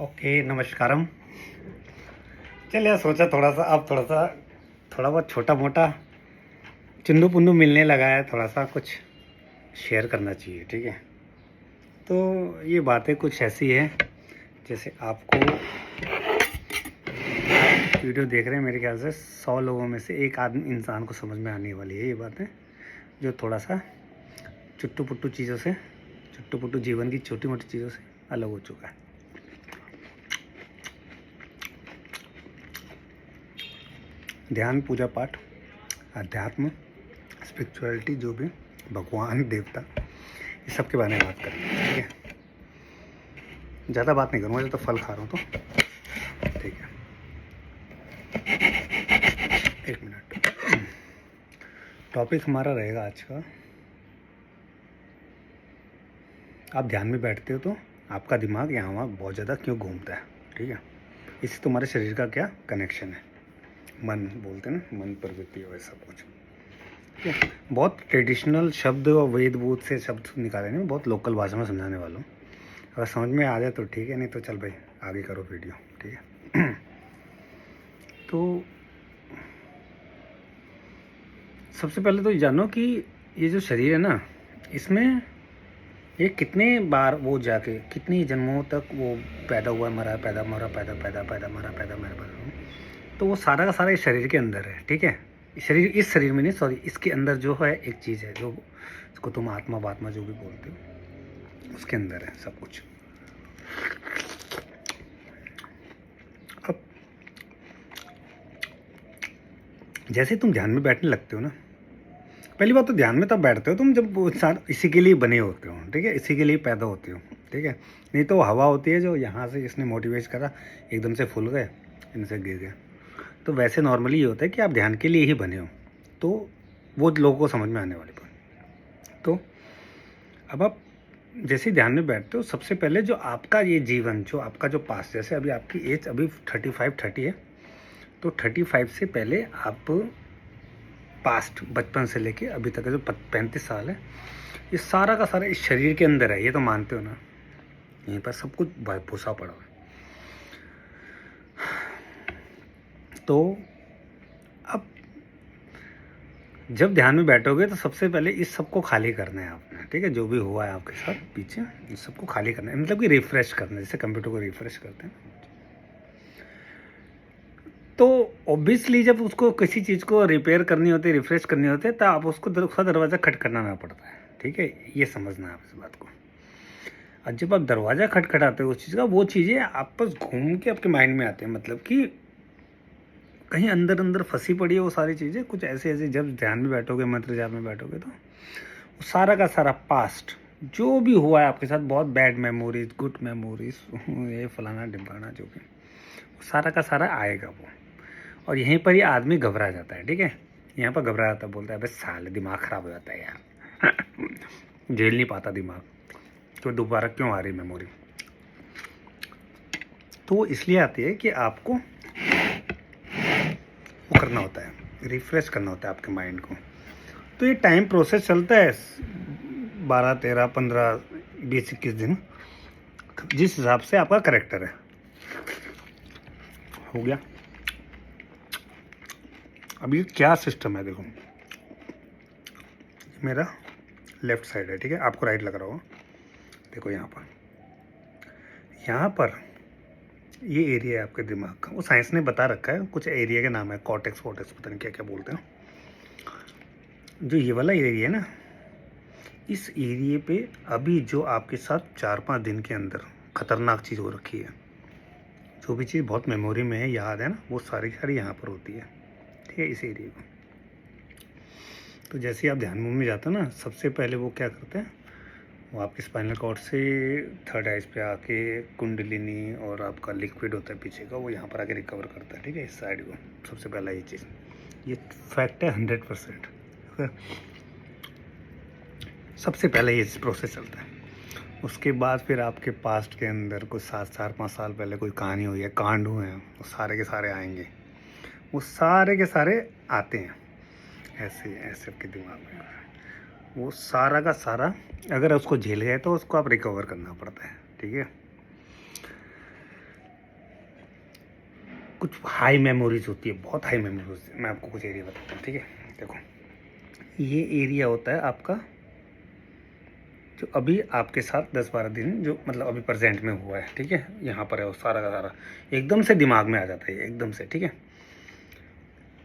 Okay, नमस्कारम। चलिए सोचा थोड़ा बहुत छोटा मोटा चुन्नू पुन्नू मिलने लगा है, थोड़ा सा कुछ शेयर करना चाहिए। ठीक है, तो ये बातें कुछ ऐसी है जैसे आपको वीडियो देख रहे हैं, मेरे ख्याल से 100 लोगों में से एक आदमी इंसान को समझ में आने वाली है ये बातें, जो थोड़ा सा चुट्टू पुट्टू चीज़ों से, चुट्टू पुट्टू जीवन की छोटी मोटी चीज़ों से अलग हो चुका है। ध्यान, पूजा पाठ, अध्यात्म, स्पिरिचुअलिटी, जो भी भगवान देवता, इस सब के बारे में बात करेंगे। ठीक है, ज़्यादा बात नहीं करूँगा, जो तो फल खा रहा हूँ तो ठीक है। एक मिनट, टॉपिक हमारा रहेगा आज का, आप ध्यान में बैठते हो तो आपका दिमाग यहाँ वहाँ बहुत ज़्यादा क्यों घूमता है। ठीक है, इससे तुम्हारे शरीर का क्या कनेक्शन है, मन बोलते हैं ना, मन प्रवृत्ति और सब कुछ। ठीक है, बहुत ट्रेडिशनल शब्द और वेद वूद से शब्द निकाले नहीं, बहुत लोकल भाषा में समझाने वाला हूँ। अगर समझ में आ जाए तो ठीक है, नहीं तो चल भाई आगे करो वीडियो। ठीक है तो सबसे पहले तो जानो कि ये जो शरीर है ना, इसमें ये कितने बार वो जाके कितनी जन्मों तक वो पैदा हुआ, मरा, पैदा मरा, पैदा पैदा पैदा मरा, पैदा मरा, तो वो सारा का सारा इस शरीर के अंदर है। ठीक है, इस शरीर में नहीं, सॉरी, इसके अंदर जो है एक चीज़ है, जो इसको तुम आत्मा बात्मा जो भी बोलते हो, उसके अंदर है सब कुछ। अब जैसे तुम ध्यान में बैठने लगते हो ना, पहली बात तो ध्यान में तब बैठते हो तुम जब इसी के लिए बने होते हो। ठीक है, इसी के लिए पैदा होते हो। ठीक है, नहीं तो हवा होती है जो यहाँ से इसने मोटिवेट करा, एकदम से फूल गए, इनसे गिर गए। तो वैसे नॉर्मली ये होता है कि आप ध्यान के लिए ही बने हो, तो वो लोगों को समझ में आने वाली बात। तो अब आप जैसे ध्यान में बैठते हो, सबसे पहले जो आपका ये जीवन, जो आपका जो पास, जैसे अभी आपकी एज अभी 30 है, तो 35 से पहले आप पास्ट, बचपन से लेके अभी तक का जो 35 साल है, ये सारा का सारा इस शरीर के अंदर है। ये तो मानते हो ना, यहीं पर सब कुछ भूसा पड़ा हुआ है। तो अब जब ध्यान में बैठोगे तो सबसे पहले इस सबको खाली करना है आपने। ठीक है, जो भी हुआ है आपके साथ पीछे, इस सबको खाली करना है, मतलब कि रिफ्रेश करना है, जैसे कंप्यूटर को रिफ्रेश करते हैं। तो ऑब्वियसली जब उसको किसी चीज़ को रिपेयर करनी होती है, रिफ्रेश करनी होती है, तो आप उसको उसका दरवाज़ा खटखटाना पड़ता है। ठीक है, ये समझना है आप इस बात को। और जब आप दरवाज़ा खटखटाते हो उस चीज़ का, वो चीज़ें आपस घूम के आपके माइंड में आते हैं, मतलब कि कहीं अंदर अंदर फंसी पड़ी है वो सारी चीज़ें, कुछ ऐसे ऐसे। जब ध्यान में बैठोगे, मंत्र जाप में बैठोगे, तो सारा का सारा पास्ट जो भी हुआ है आपके साथ, बहुत बैड मेमोरीज, गुड मेमोरीज, ये फलाना ढिमकाना जो भी, सारा का सारा आएगा वो। और यहीं पर ये आदमी घबरा जाता है। ठीक है, यहाँ पर घबरा जाता है, बोलता है बस साले दिमाग ख़राब हो जाता है यार झेल नहीं पाता दिमाग, तो दोबारा क्यों आ रही मेमोरी। तो वो इसलिए आती है कि आपको वो करना होता है, रिफ्रेश करना होता है आपके माइंड को। तो ये टाइम प्रोसेस चलता है 12, 13, 15, 20, 21 दिन, जिस हिसाब से आपका करेक्टर है। हो गया। अब ये क्या सिस्टम है, देखो मेरा लेफ्ट साइड है। ठीक है, आपको राइट लग रहा होगा। देखो यहाँ पर ये एरिया है आपके दिमाग का, वो साइंस ने बता रखा है, कुछ एरिया का नाम है कॉर्टेक्स वॉटेक्स, पता नहीं क्या क्या बोलते हैं। जो ये वाला एरिया है ना, इस एरिए पे अभी जो आपके साथ 4-5 दिन के अंदर खतरनाक चीज़ हो रखी है, जो भी चीज़ बहुत मेमोरी में है, याद है ना, वो सारी सारी यहाँ पर होती है। ठीक है, इस एरिए को। तो जैसे आप ध्यान में जाते हो ना, सबसे पहले वो क्या करते हैं, वो आपके स्पाइनल कॉर्ड से थर्ड आइज पे आके कुंडलिनी और आपका लिक्विड होता है पीछे का, वो यहाँ पर आके रिकवर करता है। ठीक है, इस साइड को सबसे पहला ये चीज़, ये फैक्ट है 100%। सबसे पहले ये प्रोसेस चलता है। उसके बाद फिर आपके पास्ट के अंदर कुछ 7-4-5 साल पहले कोई कहानी हुई है, कांड हुए हैं, वो सारे के सारे आएंगे, वो सारे के सारे आते हैं ऐसे ऐसे आपके दिमाग में। वो सारा का सारा अगर उसको झेल गए तो उसको आप रिकवर करना पड़ता है। ठीक है, कुछ हाई मेमोरीज होती है, बहुत हाई मेमोरीज। मैं आपको कुछ एरिया बताता हूँ, ठीक है। देखो, ये एरिया होता है आपका जो अभी आपके साथ 10-12 दिन जो मतलब अभी प्रेजेंट में हुआ है, ठीक है। यहाँ पर है वो सारा का सारा एकदम से दिमाग में आ जाता है, एकदम से, ठीक है।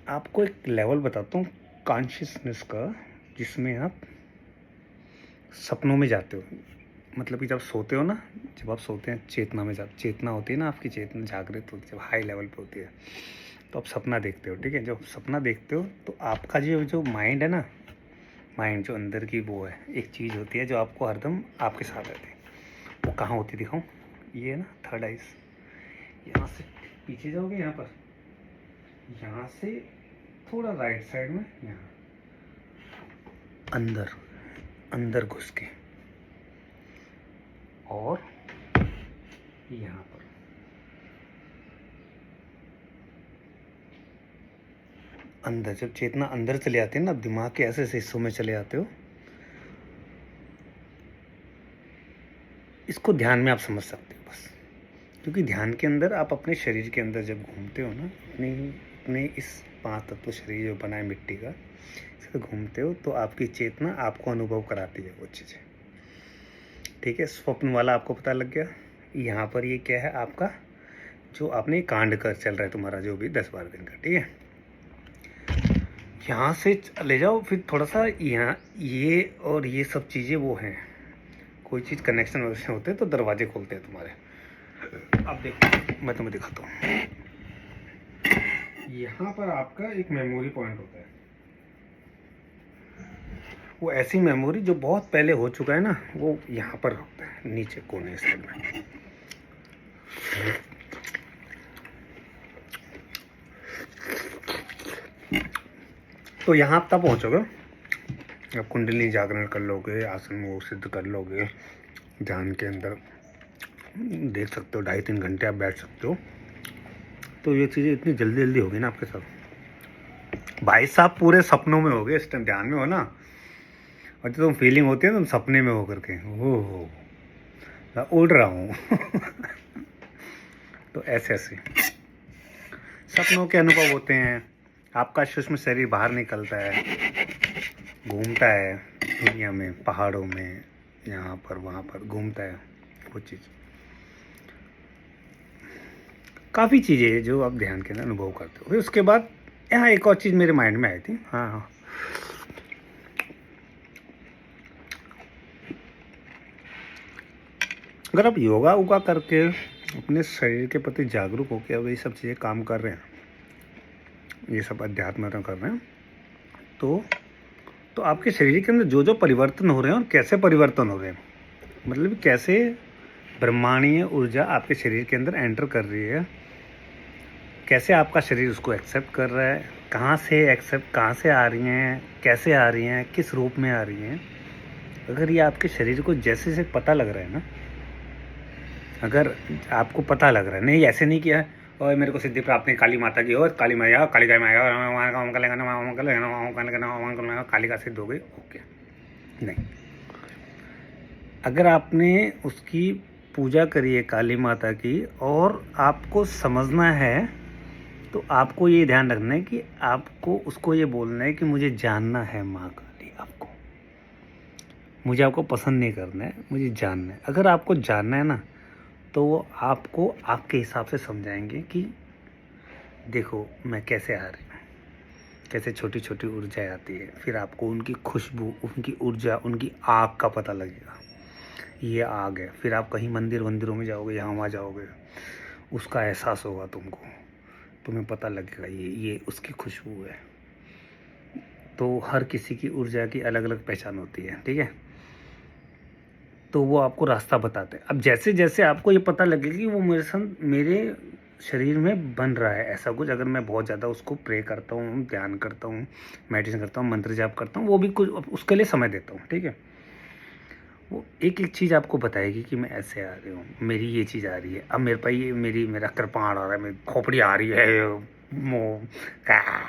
आपको एक लेवल बताता हूँ कॉन्शियसनेस का, जिसमें आप सपनों में जाते हो। मतलब कि जब सोते हो ना, जब आप सोते हैं चेतना में चेतना होती है ना, आपकी चेतना जागृत होती है, जब हाई लेवल पे होती है, तो आप सपना देखते हो, ठीक है। जब सपना देखते हो तो आपका जो जो माइंड है ना, माइंड जो अंदर की वो है, एक चीज़ होती है जो आपको हरदम आपके साथ रहती है। वो कहाँ होती है दिखाऊँ? ये है ना थर्ड आइज। यहाँ से पीछे जाओगे, यहाँ पर, यहाँ से थोड़ा राइट साइड में, यहाँ अंदर अंदर घुस के, और यहाँ पर अंदर, जब चेतना अंदर चले आती है ना, दिमाग के ऐसे ऐसे हिस्सों में चले आते हो, इसको ध्यान में आप समझ सकते हो बस। क्योंकि ध्यान के अंदर आप अपने शरीर के अंदर जब घूमते हो ना, अपने इस 5 तत्व शरीर जो बना है मिट्टी का, इसमें घूमते हो तो आपकी चेतना आपको अनुभव कराती है वो चीज़ें, ठीक है। स्वप्न वाला आपको पता लग गया। यहाँ पर ये क्या है आपका, जो आपने कांड कर चल रहा है तुम्हारा जो भी 10-12 दिन का, ठीक है। यहाँ से ले जाओ फिर थोड़ा सा, यहाँ ये और ये सब चीज़ें वो हैं, कोई चीज़ कनेक्शन वनेक्शन होते हैं तो दरवाजे खोलते हैं तुम्हारे। अब देखो, मैं तुम्हें दिखाता हूँ। यहाँ पर आपका एक मेमोरी पॉइंट होता है, वो ऐसी मेमोरी जो बहुत पहले हो चुका है ना, वो यहाँ पर होता है नीचे कोने साइड में। तो यहाँ आप तब पहुँचोगे, आप कुंडली जागरण कर लोगे, आसन वो सिद्ध कर लोगे, ध्यान के अंदर देख सकते हो, 2.5-3 घंटे आप बैठ सकते हो। तो ये चीज़ें इतनी जल्दी जल्दी होगी ना आपके साथ। भाई साहब पूरे सपनों में होगे, इस टाइम ध्यान में हो ना, और जो तुम फीलिंग होती है तुम सपने में हो करके, ओह मैं उड़ रहा हूँ। तो ऐसे ऐसे सपनों के अनुभव होते हैं। आपका सूक्ष्म शरीर बाहर निकलता है, घूमता है दुनिया में, पहाड़ों में, यहाँ पर वहाँ पर घूमता है, वो चीज़ काफ़ी चीज़ें हैं जो आप ध्यान के अंदर अनुभव करते हो। फिर उसके बाद यहाँ एक और चीज़ मेरे माइंड में आई थी, हाँ, अगर आप योगा उगा करके अपने शरीर के प्रति जागरूक होकर अब ये सब चीज़ें काम कर रहे हैं, ये सब अध्यात्म कर रहे हैं, तो आपके शरीर के अंदर जो जो परिवर्तन हो रहे हैं और कैसे परिवर्तन हो रहे हैं, मतलब कैसे ब्रह्मांडीय ऊर्जा आपके शरीर के अंदर एंटर कर रही है, कैसे आपका शरीर उसको एक्सेप्ट कर रहा है, कहाँ से आ रही हैं, कैसे आ रही हैं, किस रूप में आ रही हैं। अगर ये आपके शरीर को जैसे से पता लग रहा है ना, अगर आपको पता लग रहा है, नहीं ऐसे नहीं किया और मेरे को सिद्धि प्राप्त नहीं काली माता की, और काली मैया काली का काली का सिद्ध हो गई, ओके, नहीं। अगर आपने उसकी पूजा करी है काली माता की और आपको समझना है, तो आपको ये ध्यान रखना है कि आपको उसको ये बोलना है कि मुझे जानना है माँ काली, आपको, मुझे आपको पसंद नहीं करना है, मुझे जानना है। अगर आपको जानना है ना, तो वो आपको आपके हिसाब से समझाएंगे कि देखो मैं कैसे आ रही हूँ, कैसे छोटी छोटी ऊर्जाएं आती है। फिर आपको उनकी खुशबू, उनकी ऊर्जा, उनकी आग का पता लगेगा, ये आग है। फिर आप कहीं मंदिरों में जाओगे, यहाँ वहाँ जाओगे, उसका एहसास होगा तुमको, तुम्हें पता लगेगा ये उसकी खुशबू है। तो हर किसी की ऊर्जा की अलग अलग पहचान होती है, ठीक है। तो वो आपको रास्ता बताते हैं। अब जैसे जैसे आपको ये पता लगेगा कि वो मेरे शरीर में बन रहा है ऐसा कुछ, अगर मैं बहुत ज़्यादा उसको प्रे करता हूँ, ध्यान करता हूँ, मेडिटेशन करता हूँ, मंत्र जाप करता हूँ, वो भी कुछ उसके लिए समय देता हूँ, ठीक है। वो एक एक चीज़ आपको बताएगी कि मैं ऐसे आ रही हूँ, मेरी ये चीज़ आ रही है, अब मेरे पास ये मेरा कृपाण आ रहा है, मेरी खोपड़ी आ रही है,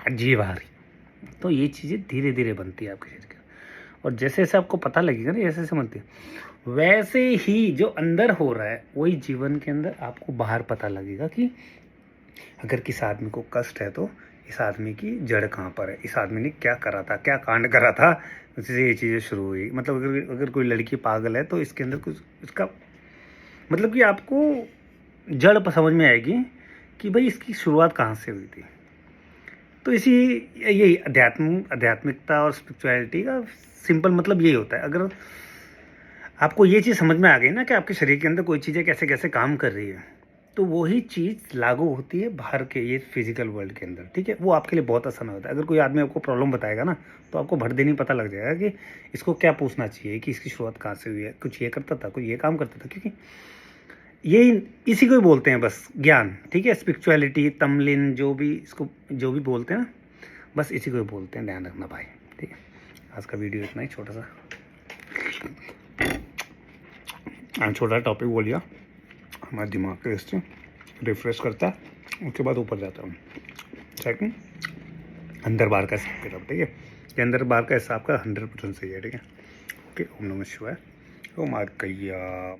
जीव आ रही है। तो ये चीज़ें धीरे धीरे बनती है आपके शरीर के, और जैसे जैसे आपको पता लगेगा ना, जैसे जैसे बनती है, वैसे ही जो अंदर हो रहा है वही जीवन के अंदर आपको बाहर पता लगेगा कि अगर किसी आदमी को कष्ट है तो इस आदमी की जड़ कहाँ पर है, इस आदमी ने क्या करा था, क्या कांड करा था, उससे ये चीज़ें शुरू हुई। मतलब अगर कोई लड़की पागल है तो इसके अंदर कुछ इसका मतलब कि आपको जड़ पर समझ में आएगी कि भाई इसकी शुरुआत कहाँ से हुई थी। तो इसी यही आध्यात्मिकता और स्पिरिचुअलिटी का सिंपल मतलब यही होता है। अगर आपको ये चीज़ समझ में आ गई ना कि आपके शरीर के अंदर कोई चीज़ें कैसे कैसे काम कर रही है, तो वही चीज़ लागू होती है बाहर के ये फिजिकल वर्ल्ड के अंदर, ठीक है। वो आपके लिए बहुत आसान होता है। अगर कोई आदमी आपको प्रॉब्लम बताएगा ना, तो आपको भर देनी पता लग जाएगा कि इसको क्या पूछना चाहिए, कि इसकी शुरुआत कहाँ से हुई है, कुछ ये करता था, कुछ ये काम करता था, क्योंकि ये इसी को ही बोलते हैं बस ज्ञान, ठीक है। स्पिरिचुअलिटी, तमलिन, जो भी इसको जो भी बोलते हैं ना, बस इसी को ही बोलते हैं, ध्यान रखना भाई, ठीक है। आज का वीडियो इतना ही छोटा सा छोटा टॉपिक बोल लिया, हमारे दिमाग को इससे रिफ्रेश करता है, उसके बाद ऊपर जाता हूँ। सेकंड, अंदर बाहर का हिसाब किताब, ठीक है। ये अंदर बाहर का हिसाब का 100% सही है, ठीक है। ओके, ओम नमः शिवाय, ओम आर्कैया।